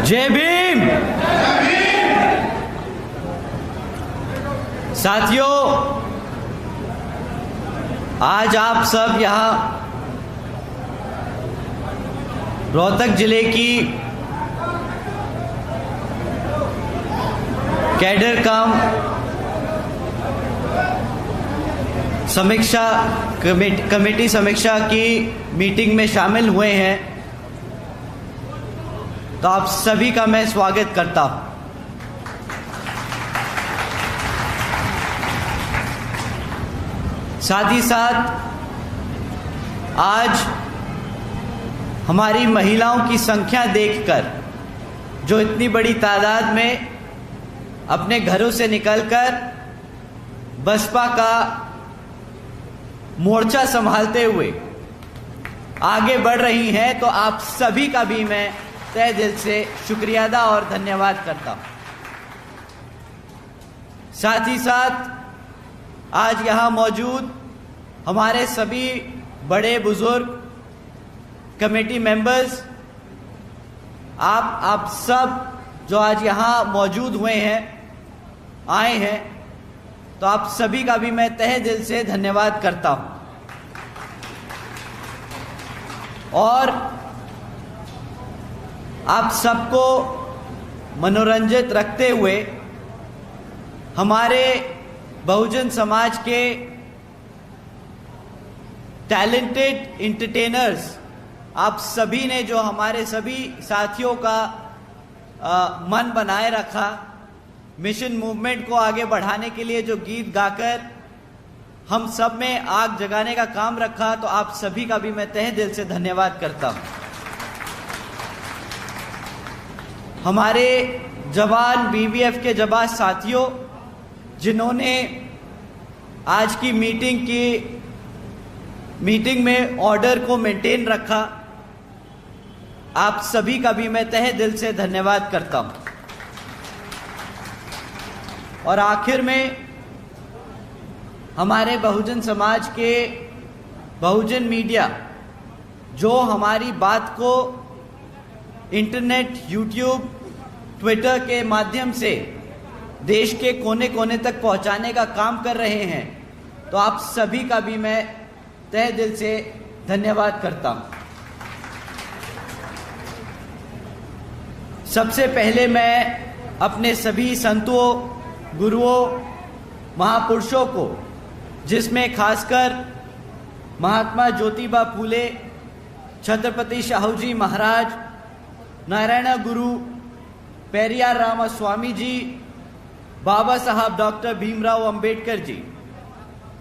जय भीम। साथियों, आज आप सब यहाँ रोहतक जिले की कैडर कम समीक्षा कमेटी समीक्षा की मीटिंग में शामिल हुए हैं, तो आप सभी का मैं स्वागत करता हूं। साथ ही साथ आज हमारी महिलाओं की संख्या देखकर, जो इतनी बड़ी तादाद में अपने घरों से निकलकर बसपा का मोर्चा संभालते हुए आगे बढ़ रही हैं, तो आप सभी का भी मैं तहे दिल से शुक्रिया अदा और धन्यवाद करता हूं। साथ ही साथ आज यहाँ मौजूद हमारे सभी बड़े बुजुर्ग कमेटी मेंबर्स, आप सब जो आज यहाँ मौजूद हुए हैं, आए हैं, तो आप सभी का भी मैं तहे दिल से धन्यवाद करता हूं। और आप सबको मनोरंजित रखते हुए हमारे बहुजन समाज के टैलेंटेड एंटरटेनर्स, आप सभी ने जो हमारे सभी साथियों का मन बनाए रखा, मिशन मूवमेंट को आगे बढ़ाने के लिए जो गीत गाकर हम सब में आग जगाने का काम रखा, तो आप सभी का भी मैं तहे दिल से धन्यवाद करता हूं। हमारे जवान बीबीएफ के जवान साथियों, जिन्होंने आज की मीटिंग में ऑर्डर को मेंटेन रखा, आप सभी का भी मैं तहे दिल से धन्यवाद करता हूं। और आखिर में हमारे बहुजन समाज के बहुजन मीडिया, जो हमारी बात को इंटरनेट, यूट्यूब, ट्विटर के माध्यम से देश के कोने कोने तक पहुंचाने का काम कर रहे हैं, तो आप सभी का भी मैं तहे दिल से धन्यवाद करता हूं। सबसे पहले मैं अपने सभी संतों, गुरुओं, महापुरुषों को, जिसमें खासकर महात्मा ज्योतिबा फूले, छत्रपति शाहू जी महाराज, नारायण गुरु पेरियार रामास्वामी जी, बाबा साहब डॉक्टर भीमराव अंबेडकर जी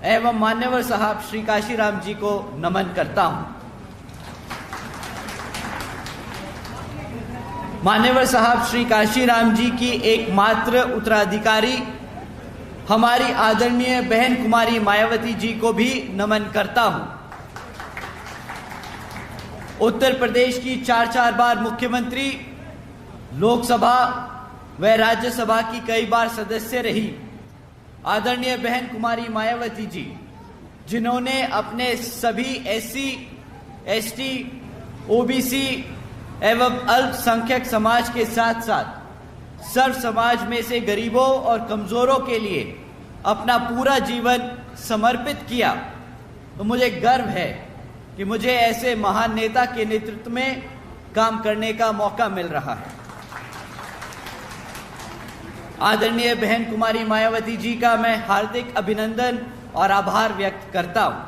एवं मान्यवर साहब श्री काशीराम जी को नमन करता हूं। मान्यवर साहब श्री काशीराम जी की एकमात्र उत्तराधिकारी हमारी आदरणीय बहन कुमारी मायावती जी को भी नमन करता हूं। उत्तर प्रदेश की 4 बार मुख्यमंत्री, लोकसभा व राज्यसभा की कई बार सदस्य रही आदरणीय बहन कुमारी मायावती जी, जिन्होंने अपने सभी एससी, एसटी, ओबीसी एवं अल्पसंख्यक समाज के साथ साथ सर्व समाज में से गरीबों और कमजोरों के लिए अपना पूरा जीवन समर्पित किया, तो मुझे गर्व है कि मुझे ऐसे महान नेता के नेतृत्व में काम करने का मौका मिल रहा है। आदरणीय बहन कुमारी मायावती जी का मैं हार्दिक अभिनंदन और आभार व्यक्त करता हूं।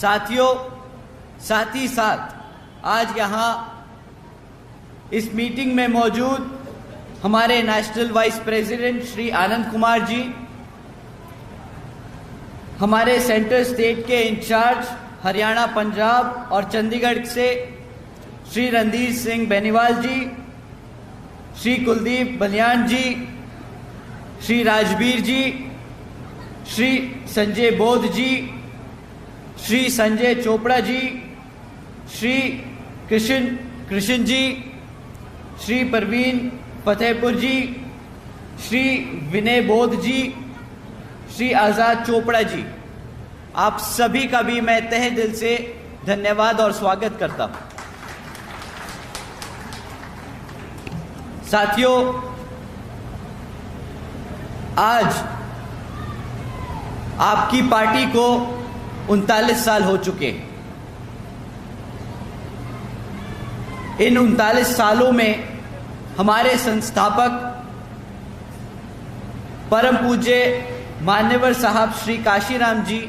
साथियों, साथ ही साथ आज यहां इस मीटिंग में मौजूद हमारे national vice president Shri Anand Kumar ji, हमारे सेंट्रल स्टेट के इंचार्ज हरियाणा, पंजाब और चंडीगढ़ से श्री रणधीर सिंह बेनीवाल जी, श्री कुलदीप बलियान जी, श्री राजवीर जी, श्री संजय बोध जी, श्री संजय चोपड़ा जी, श्री कृष्ण जी, श्री परवीन फतेहपुर जी, श्री विनय बोध जी, श्री आज़ाद चोपड़ा जी, आप सभी का भी मैं तहे दिल से धन्यवाद और स्वागत करता हूं। साथियों, आज आपकी पार्टी को 39 साल हो चुके। इन 39 सालों में हमारे संस्थापक परम पूज्य मान्यवर साहब श्री काशीराम जी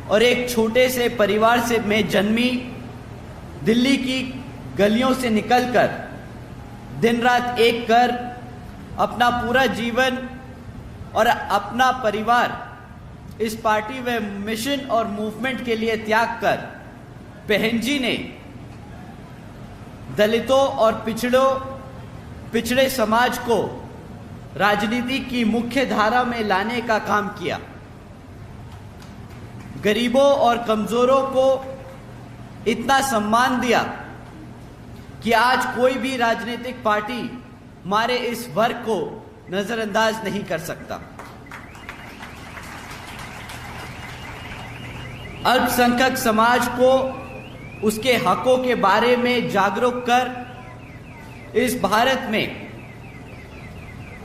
और एक छोटे से परिवार से में जन्मी, दिल्ली की गलियों से निकलकर दिन रात एक कर अपना पूरा जीवन और अपना परिवार इस पार्टी व मिशन और मूवमेंट के लिए त्याग कर बहन जी ने दलितों और पिछड़े समाज को राजनीति की मुख्य धारा में लाने का काम किया। गरीबों और कमजोरों को इतना सम्मान दिया कि आज कोई भी राजनीतिक पार्टी हमारे इस वर्ग को नजरअंदाज नहीं कर सकता। अल्पसंख्यक समाज को उसके हकों के बारे में जागरूक कर इस भारत में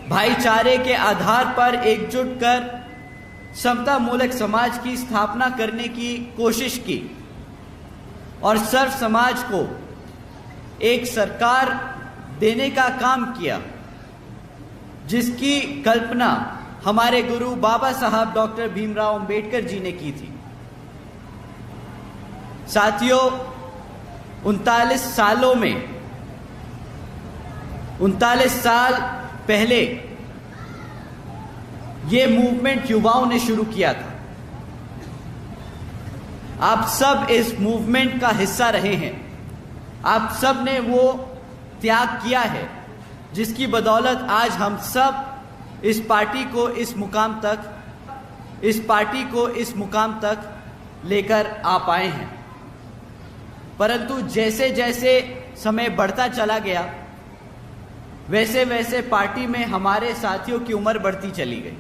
भाईचारे के आधार पर एकजुट कर समता मूलक समाज की स्थापना करने की कोशिश की और सर्व समाज को एक सरकार देने का काम किया, जिसकी कल्पना हमारे गुरु बाबा साहब डॉक्टर भीमराव अंबेडकर जी ने की थी। साथियों, 39 सालों में 39 साल पहले ये मूवमेंट युवाओं ने शुरू किया था। आप सब इस मूवमेंट का हिस्सा रहे हैं। आप सब ने वो त्याग किया है जिसकी बदौलत आज हम सब इस पार्टी को इस मुकाम तक लेकर आ पाए हैं। परंतु जैसे जैसे समय बढ़ता चला गया, वैसे वैसे पार्टी में हमारे साथियों की उम्र बढ़ती चली गई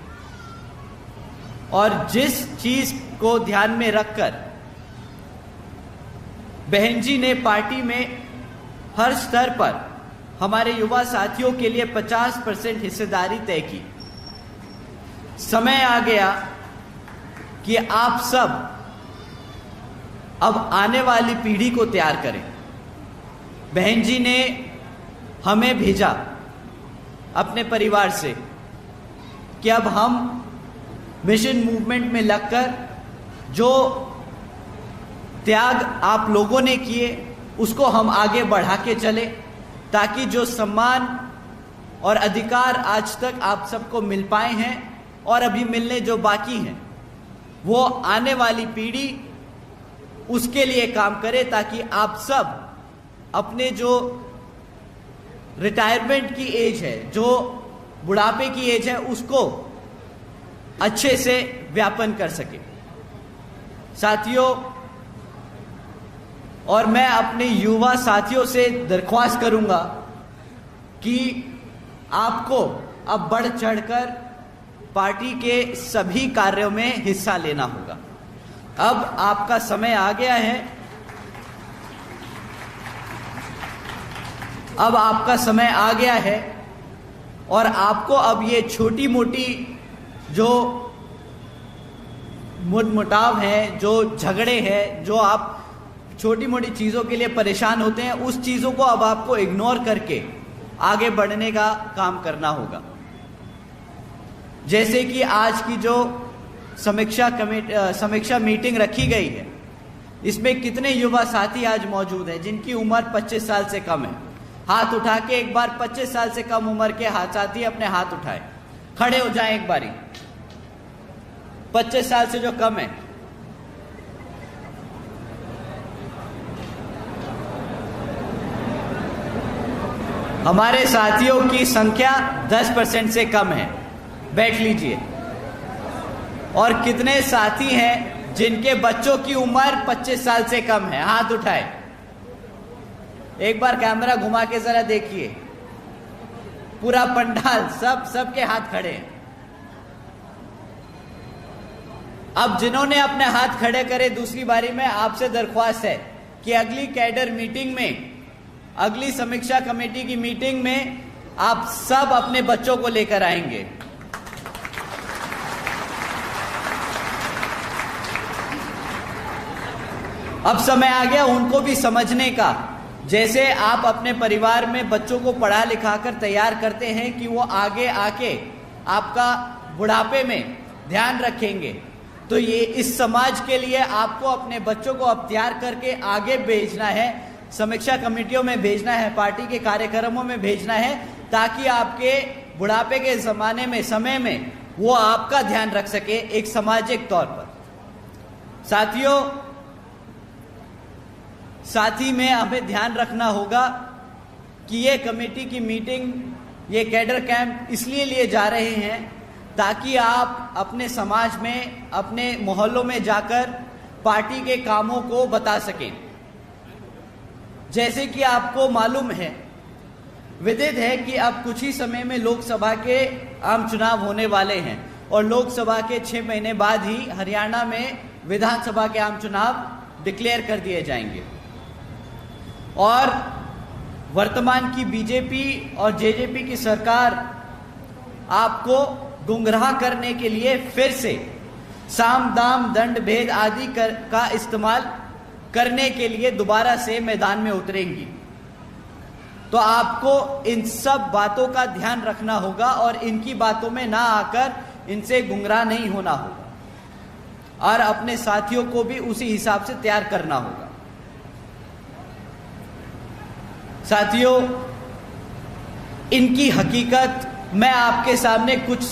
और जिस चीज को ध्यान में रखकर बहन जी ने पार्टी में हर स्तर पर हमारे युवा साथियों के लिए 50% हिस्सेदारी तय की, समय आ गया कि आप सब अब आने वाली पीढ़ी को तैयार करें। बहन जी ने हमें भेजा अपने परिवार से कि अब हम मिशन मूवमेंट में लगकर जो त्याग आप लोगों ने किए उसको हम आगे बढ़ा के चले, ताकि जो सम्मान और अधिकार आज तक आप सबको मिल पाए हैं और अभी मिलने जो बाकी हैं, वो आने वाली पीढ़ी उसके लिए काम करे, ताकि आप सब अपने जो रिटायरमेंट की एज है, जो बुढ़ापे की एज है, उसको अच्छे से व्यापन कर सके। साथियों, और मैं अपने युवा साथियों से दरख्वास्त करूंगा कि आपको अब बढ़ चढ़कर पार्टी के सभी कार्यों में हिस्सा लेना होगा। अब आपका समय आ गया है। अब आपका समय आ गया है और आपको अब ये छोटी मोटी जो मुटाव हैं, जो झगड़े हैं, जो आप छोटी मोटी चीज़ों के लिए परेशान होते हैं, उस चीज़ों को अब आपको इग्नोर करके आगे बढ़ने का काम करना होगा। जैसे कि आज की जो समीक्षा मीटिंग रखी गई है, इसमें कितने युवा साथी आज मौजूद हैं जिनकी उम्र 25 साल से कम है? हाथ उठा के एक बार 25 साल से कम उम्र के साथी अपने हाथ उठाए, खड़े हो जाएं एक बारी। 25 साल से जो कम है, हमारे साथियों की संख्या 10% से कम है। बैठ लीजिए। और कितने साथी हैं जिनके बच्चों की उम्र 25 साल से कम है? हाथ उठाए। एक बार कैमरा घुमा के जरा देखिए, पूरा पंडाल, सबके हाथ खड़े हैं। अब जिन्होंने अपने हाथ खड़े करे, दूसरी बारी में आपसे दरख्वास्त है कि अगली कैडर मीटिंग में, अगली समीक्षा कमेटी की मीटिंग में आप सब अपने बच्चों को लेकर आएंगे। अब समय आ गया उनको भी समझने का। जैसे आप अपने परिवार में बच्चों को पढ़ा लिखा कर तैयार करते हैं कि वो आगे आके आपका बुढ़ापे में ध्यान रखेंगे, तो ये इस समाज के लिए आपको अपने बच्चों को अब तैयार करके आगे भेजना है, समीक्षा कमेटियों में भेजना है, पार्टी के कार्यक्रमों में भेजना है, ताकि आपके बुढ़ापे के जमाने में, समय में वो आपका ध्यान रख सके एक सामाजिक तौर पर। साथियों, साथ ही में हमें ध्यान रखना होगा कि ये कमेटी की मीटिंग, ये कैडर कैंप इसलिए लिए जा रहे हैं ताकि आप अपने समाज में, अपने मोहल्लों में जाकर पार्टी के कामों को बता सकें। जैसे कि आपको मालूम है, विदित है कि अब कुछ ही समय में लोकसभा के आम चुनाव होने वाले हैं और लोकसभा के 6 महीने बाद ही हरियाणा में विधानसभा के आम चुनाव डिक्लेयर कर दिए जाएंगे। और वर्तमान की बीजेपी और जेजेपी की सरकार आपको गुमराह करने के लिए फिर से साम दाम दंड भेद आदि का इस्तेमाल करने के लिए दोबारा से मैदान में उतरेंगी। तो आपको इन सब बातों का ध्यान रखना होगा और इनकी बातों में ना आकर इनसे गुमराह नहीं होना होगा और अपने साथियों को भी उसी हिसाब से तैयार करना होगा। साथियों, इनकी हकीकत मैं आपके सामने कुछ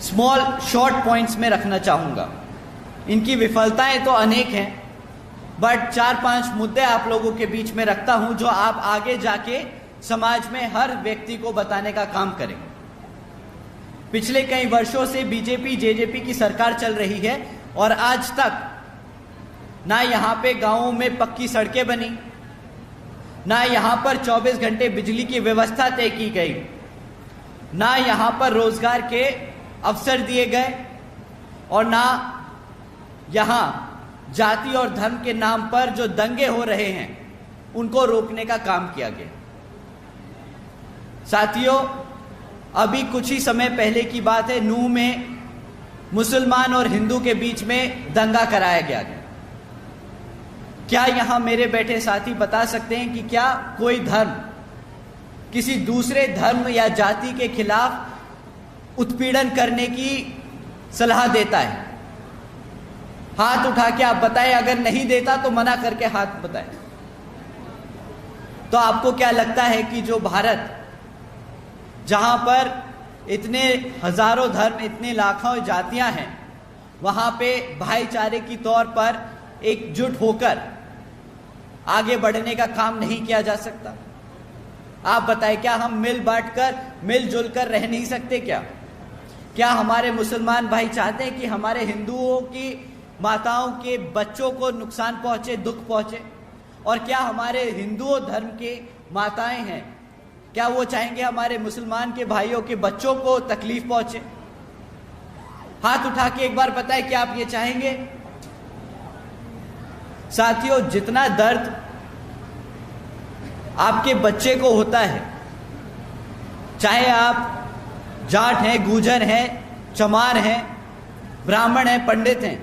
स्मॉल शॉर्ट पॉइंट्स में रखना चाहूंगा। इनकी विफलताएं तो अनेक हैं, बट 4-5 मुद्दे आप लोगों के बीच में रखता हूं जो आप आगे जाके समाज में हर व्यक्ति को बताने का काम करें। पिछले कई वर्षों से बीजेपी जेजेपी की सरकार चल रही है और आज तक ना यहां पे गांवों में पक्की सड़कें बनी, ना यहां पर 24 घंटे बिजली की व्यवस्था तय की गई, ना यहां पर रोजगार के अवसर दिए गए और ना यहां जाति और धर्म के नाम पर जो दंगे हो रहे हैं उनको रोकने का काम किया गया। साथियों, अभी कुछ ही समय पहले की बात है, नूह में मुसलमान और हिंदू के बीच में दंगा कराया गया। क्या यहां मेरे बैठे साथी बता सकते हैं कि क्या कोई धर्म किसी दूसरे धर्म या जाति के खिलाफ उत्पीड़न करने की सलाह देता है? हाथ उठा के आप बताएं, अगर नहीं देता तो मना करके हाथ बताएं। तो आपको क्या लगता है कि जो भारत, जहां पर इतने हजारों धर्म, इतने लाखों जातियां हैं, वहां पे भाईचारे की तौर पर एकजुट होकर आगे बढ़ने का काम नहीं किया जा सकता? आप बताएं, क्या हम मिल बांटकर, मिलजुल कर रह नहीं सकते? क्या हमारे मुसलमान भाई चाहते हैं कि हमारे हिंदुओं की माताओं के बच्चों को नुकसान पहुंचे, दुख पहुंचे? और क्या हमारे हिंदुओं धर्म के माताएं हैं, क्या वो चाहेंगे हमारे मुसलमान के भाइयों के बच्चों को तकलीफ पहुंचे? हाथ उठा के एक बार बताएं, क्या आप ये चाहेंगे? साथियों, जितना दर्द आपके बच्चे को होता है, चाहे आप जाट हैं, गुर्जर हैं, चमार हैं, ब्राह्मण हैं, पंडित हैं,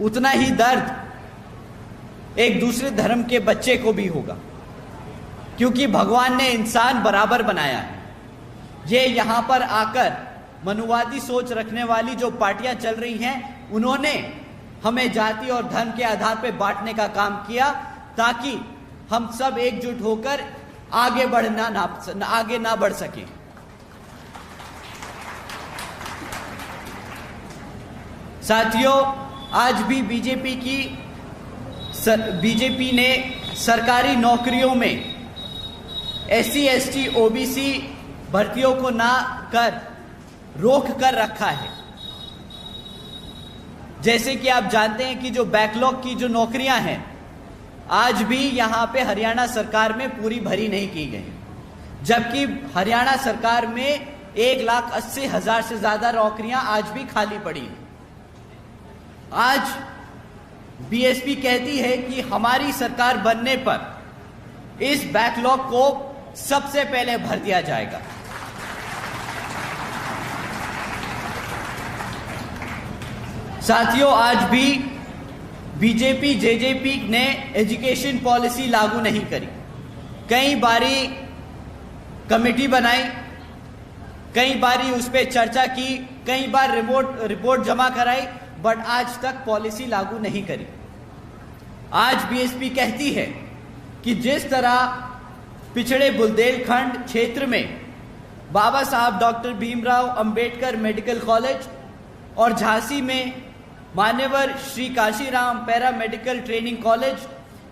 उतना ही दर्द एक दूसरे धर्म के बच्चे को भी होगा, क्योंकि भगवान ने इंसान बराबर बनाया है। ये यहां पर आकर मनुवादी सोच रखने वाली जो पार्टियां चल रही हैं, उन्होंने हमें जाति और धर्म के आधार पर बांटने का काम किया ताकि हम सब एकजुट होकर आगे ना बढ़ सके। साथियों, आज भी बीजेपी ने सरकारी नौकरियों में SC ST OBC भर्तियों को ना कर रोक कर रखा है। जैसे कि आप जानते हैं कि जो बैकलॉग की जो नौकरियां हैं, आज भी यहां पे हरियाणा सरकार में पूरी भरी नहीं की गई, जबकि हरियाणा सरकार में 1,80,000 से ज्यादा नौकरियां आज भी खाली पड़ी हैं। आज BSP कहती है कि हमारी सरकार बनने पर इस बैकलॉग को सबसे पहले भर दिया जाएगा। साथियों, आज भी बीजेपी जेजेपी ने एजुकेशन पॉलिसी लागू नहीं करी। कई बारी कमेटी बनाई, कई बारी उस पर चर्चा की, कई बार रिपोर्ट जमा कराई, बट आज तक पॉलिसी लागू नहीं करी। आज बीएसपी कहती है कि जिस तरह पिछड़े बुंदेलखंड क्षेत्र में बाबा साहब doctor Bhimrao Ambedkar medical college और झांसी में मान्यवर Shri Kashiram para medical training college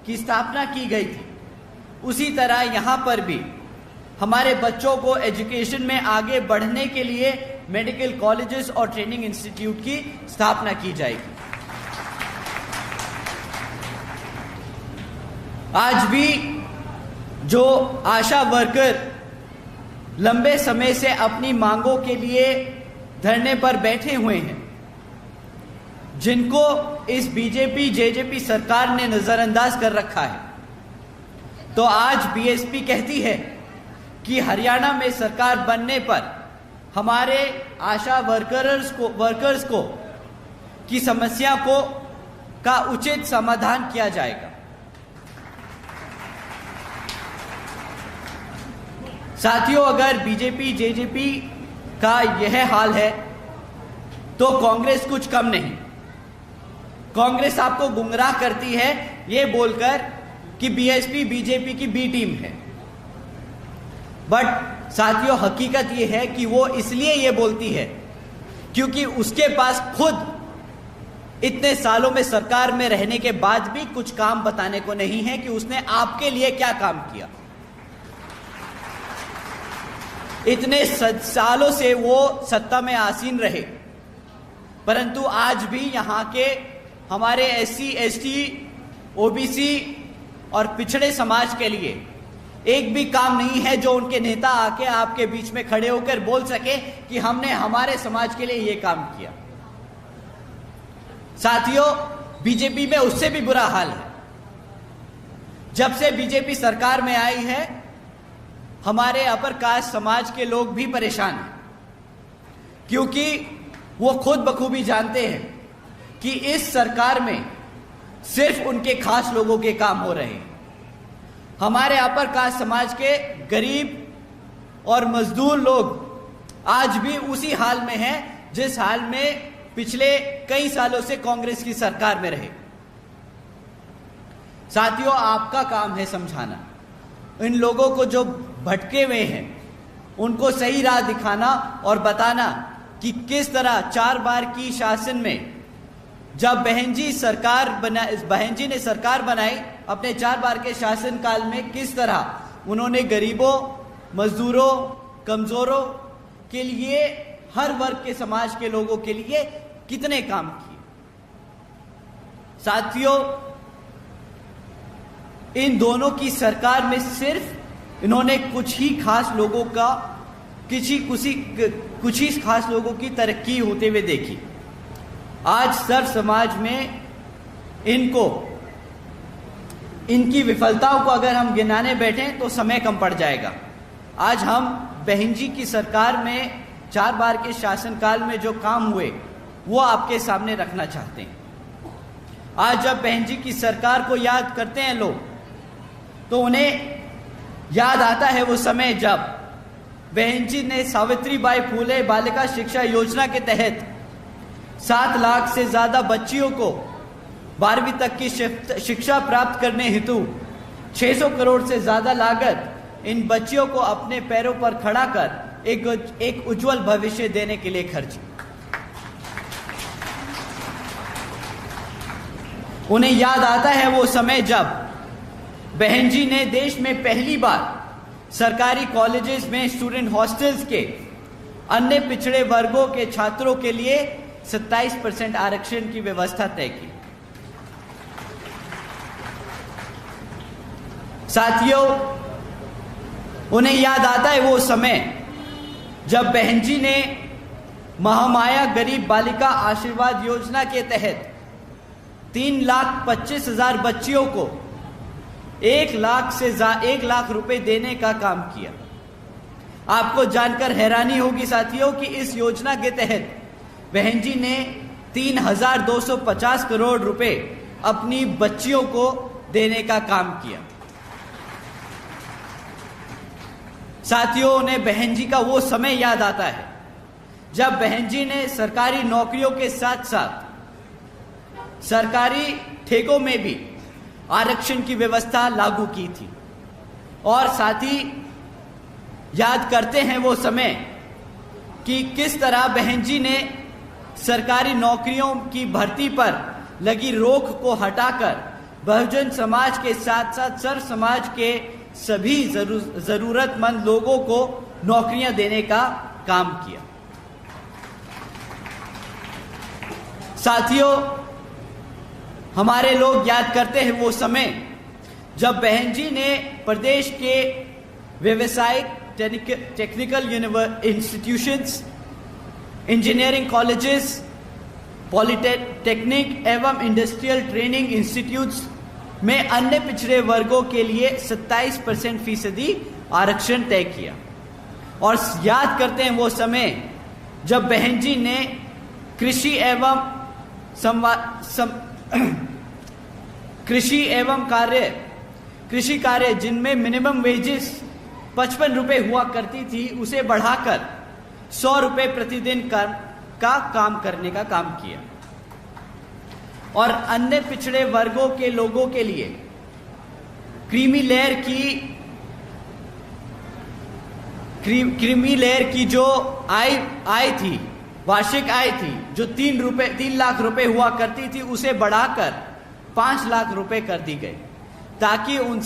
की स्थापना की गई थी, उसी तरह यहाँ पर भी हमारे बच्चों को एजुकेशन में आगे बढ़ने के लिए मेडिकल कॉलेजेस और ट्रेनिंग इंस्टीट्यूट की स्थापना की जाएगी। आज भी जो आशा वर्कर लंबे समय से अपनी मांगों के लिए धरने पर बैठे हुए हैं, जिनको इस बीजेपी जेजेपी सरकार ने नजरअंदाज कर रखा है, तो आज बीएसपी कहती है कि हरियाणा में सरकार बनने पर हमारे आशा वर्कर्स को की समस्या का उचित समाधान किया जाएगा। साथियों, अगर बीजेपी जेजेपी का यह हाल है तो कांग्रेस कुछ कम नहीं। कांग्रेस आपको गुमराह करती है ये बोलकर कि बीएसपी बीजेपी की बी टीम है, बट साथियों हकीकत ये है कि वो इसलिए ये बोलती है क्योंकि उसके पास खुद इतने सालों में सरकार में रहने के बाद भी कुछ काम बताने को नहीं है कि उसने आपके लिए क्या काम किया। इतने सालों से वो सत्ता में आसीन रहे, परंतु आज भी यहाँ के हमारे एससी एसटी ओबीसी और पिछड़े समाज के लिए एक भी काम नहीं है जो उनके नेता आके आपके बीच में खड़े होकर बोल सके कि हमने हमारे समाज के लिए ये काम किया। साथियों, बीजेपी में उससे भी बुरा हाल है। जब से बीजेपी सरकार में आई है, हमारे अपर कास्ट समाज के लोग भी परेशान हैं, क्योंकि वो खुद बखूबी जानते हैं कि इस सरकार में सिर्फ उनके खास लोगों के काम हो रहे हैं। हमारे अपर कास्ट समाज के गरीब और मजदूर लोग आज भी उसी हाल में हैं जिस हाल में पिछले कई सालों से कांग्रेस की सरकार में रहे। साथियों, आपका काम है समझाना इन लोगों को जो भटके हुए हैं, उनको सही राह दिखाना और बताना कि किस तरह 4 बार की शासन में जब बहन जी ने सरकार बनाई, अपने 4 बार के शासन काल में किस तरह उन्होंने गरीबों, मजदूरों, कमजोरों के लिए, हर वर्ग के समाज के लोगों के लिए कितने काम किए। साथियों, इन दोनों की सरकार में सिर्फ इन्होंने कुछ ही खास लोगों की तरक्की होते हुए देखी। आज सर्व समाज में इनकी विफलताओं को अगर हम गिनाने बैठें तो समय कम पड़ जाएगा। आज हम बहन जी की सरकार में 4 बार के शासनकाल में जो काम हुए वो आपके सामने रखना चाहते हैं। आज जब बहन जी की सरकार को याद करते हैं लोग, तो उन्हें याद आता है वो समय जब बहन जी ने सावित्रीबाई फूले बालिका शिक्षा योजना के तहत 7 लाख से ज्यादा बच्चियों को 12वीं तक की शिक्षा प्राप्त करने हेतु 600 करोड़ से ज्यादा लागत इन बच्चियों को अपने पैरों पर खड़ा कर एक उज्जवल भविष्य देने के लिए खर्ची। उन्हें याद आता है वो समय जब बहन जी ने देश में पहली बार सरकारी कॉलेजेस में स्टूडेंट हॉस्टल्स के अन्य पिछड़े वर्गों के छात्रों के लिए 27% आरक्षण की व्यवस्था तय की। साथियों, उन्हें याद आता है वो समय जब बहन जी ने महामाया गरीब बालिका आशीर्वाद योजना के तहत 3,25,000 बच्चियों को 1 लाख रुपए देने का काम किया। आपको जानकर हैरानी होगी साथियों कि इस योजना के तहत बहन जी ने 3,250 करोड़ रुपए अपनी बच्चियों को देने का काम किया। साथियों, उन्हें बहन जी का वो समय याद आता है जब बहन जी ने सरकारी नौकरियों के साथ साथ सरकारी ठेकों में भी आरक्षण की व्यवस्था लागू की थी। और साथ ही याद करते हैं वो समय कि किस तरह बहन जी ने सरकारी नौकरियों की भर्ती पर लगी रोक को हटाकर बहुजन समाज के साथ साथ सर्व समाज के सभी जरूरतमंद लोगों को नौकरियां देने का काम किया। साथियों, हमारे लोग याद करते हैं वो समय जब बहन जी ने प्रदेश के व्यावसायिक technical institutions, engineering colleges, polytechnic एवं इंडस्ट्रियल ट्रेनिंग इंस्टीट्यूट्स में अन्य पिछड़े वर्गों के लिए 27% फीसदी आरक्षण तय किया। और याद करते हैं वो समय जब बहन जी ने कृषि कार्य जिनमें मिनिमम वेजेस 55 रुपए हुआ करती थी, उसे बढ़ाकर 100 रुपए प्रतिदिन का काम करने का काम किया। और अन्य पिछड़े वर्गों के लोगों के लिए क्रीमी लेयर की जो आय थी, वार्षिक आय थी, जो 3 लाख रुपए हुआ करती थी, उसे बढ़ाकर 5 लाख रुपए कर दी गई ताकि उन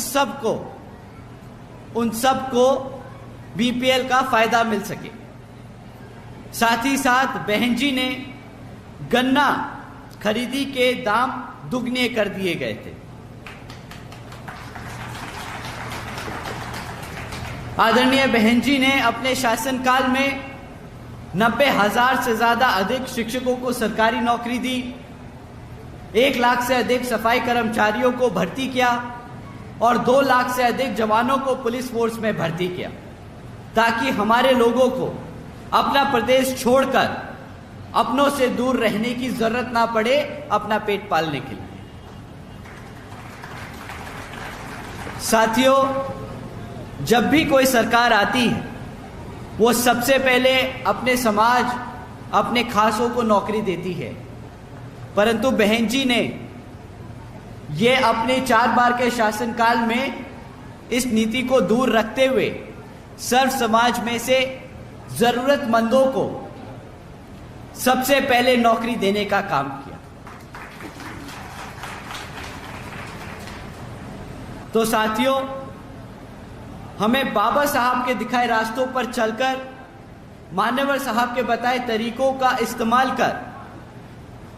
सबको बीपीएल का फायदा मिल सके। साथ ही साथ बहन जी ने गन्ना खरीदी के दाम दुगने कर दिए गए थे। आदरणीय बहन जी ने अपने शासनकाल में 90,000 से ज्यादा अधिक शिक्षकों को सरकारी नौकरी दी, 1 लाख से अधिक सफाई कर्मचारियों को भर्ती किया और 2 लाख से अधिक जवानों को पुलिस फोर्स में भर्ती किया ताकि हमारे लोगों को अपना प्रदेश छोड़कर अपनों से दूर रहने की जरूरत ना पड़े अपना पेट पालने के लिए। साथियों, जब भी कोई सरकार आती है वो सबसे पहले अपने समाज, अपने खासों को नौकरी देती है, परंतु बहन जी ने ये अपने 4 बार के शासनकाल में इस नीति को दूर रखते हुए सर्व समाज में से जरूरतमंदों को सबसे पहले नौकरी देने का काम किया। तो साथियों, हमें बाबा साहब के दिखाए रास्तों पर चलकर, मान्यवर साहब के बताए तरीकों का इस्तेमाल कर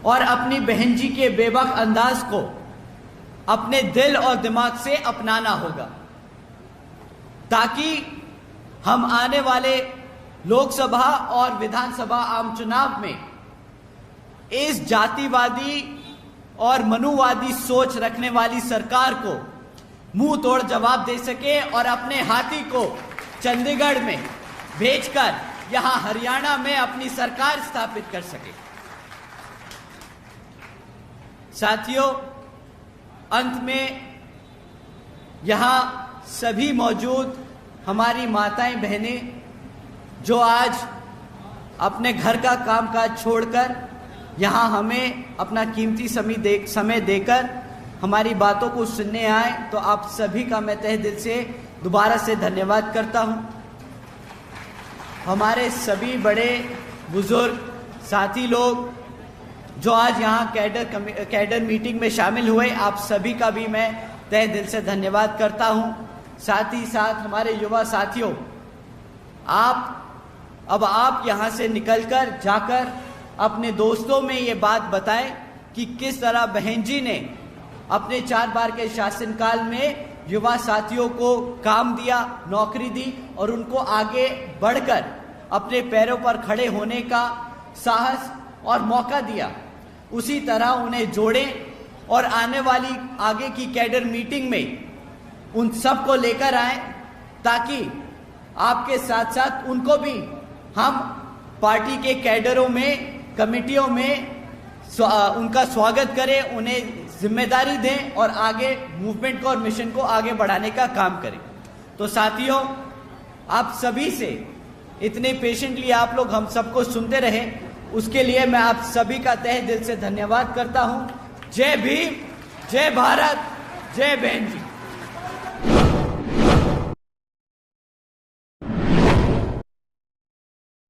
और अपनी बहन जी के बेबाक अंदाज को अपने दिल और दिमाग से अपनाना होगा ताकि हम आने वाले लोकसभा और विधानसभा आम चुनाव में इस जातिवादी और मनुवादी सोच रखने वाली सरकार को मुंह तोड़ जवाब दे सके और अपने हाथी को चंडीगढ़ में भेजकर यहां हरियाणा में अपनी सरकार स्थापित कर सके। साथियों, अंत में यहां सभी मौजूद हमारी माताएं बहनें जो आज अपने घर का कामकाज छोड़कर यहाँ हमें अपना कीमती समय देकर हमारी बातों को सुनने आए, तो आप सभी का मैं तहे दिल से दोबारा से धन्यवाद करता हूँ। हमारे सभी बड़े बुजुर्ग साथी लोग जो आज यहाँ कैडर मीटिंग में शामिल हुए, आप सभी का भी मैं तहे दिल से धन्यवाद करता हूँ। साथ ही साथ हमारे युवा साथियों, आप यहाँ से निकलकर जाकर अपने दोस्तों में ये बात बताएं कि किस तरह बहन जी ने अपने 4 बार के शासनकाल में युवा साथियों को काम दिया, नौकरी दी और उनको आगे बढ़कर अपने पैरों पर खड़े होने का साहस और मौका दिया। उसी तरह उन्हें जोड़ें और आने वाली आगे की कैडर मीटिंग में उन सब को लेकर आए, ताकि आपके साथ साथ उनको भी हम पार्टी के कैडरों में, कमेटियों में उनका स्वागत करें, उन्हें जिम्मेदारी दें और आगे मूवमेंट को और मिशन को आगे बढ़ाने का काम करें। तो साथियों, आप सभी से इतने पेशेंटली आप लोग हम सबको सुनते रहे, उसके लिए मैं आप सभी का तहे दिल से धन्यवाद करता हूं। जय भीम, जय भारत, जय बहन जी।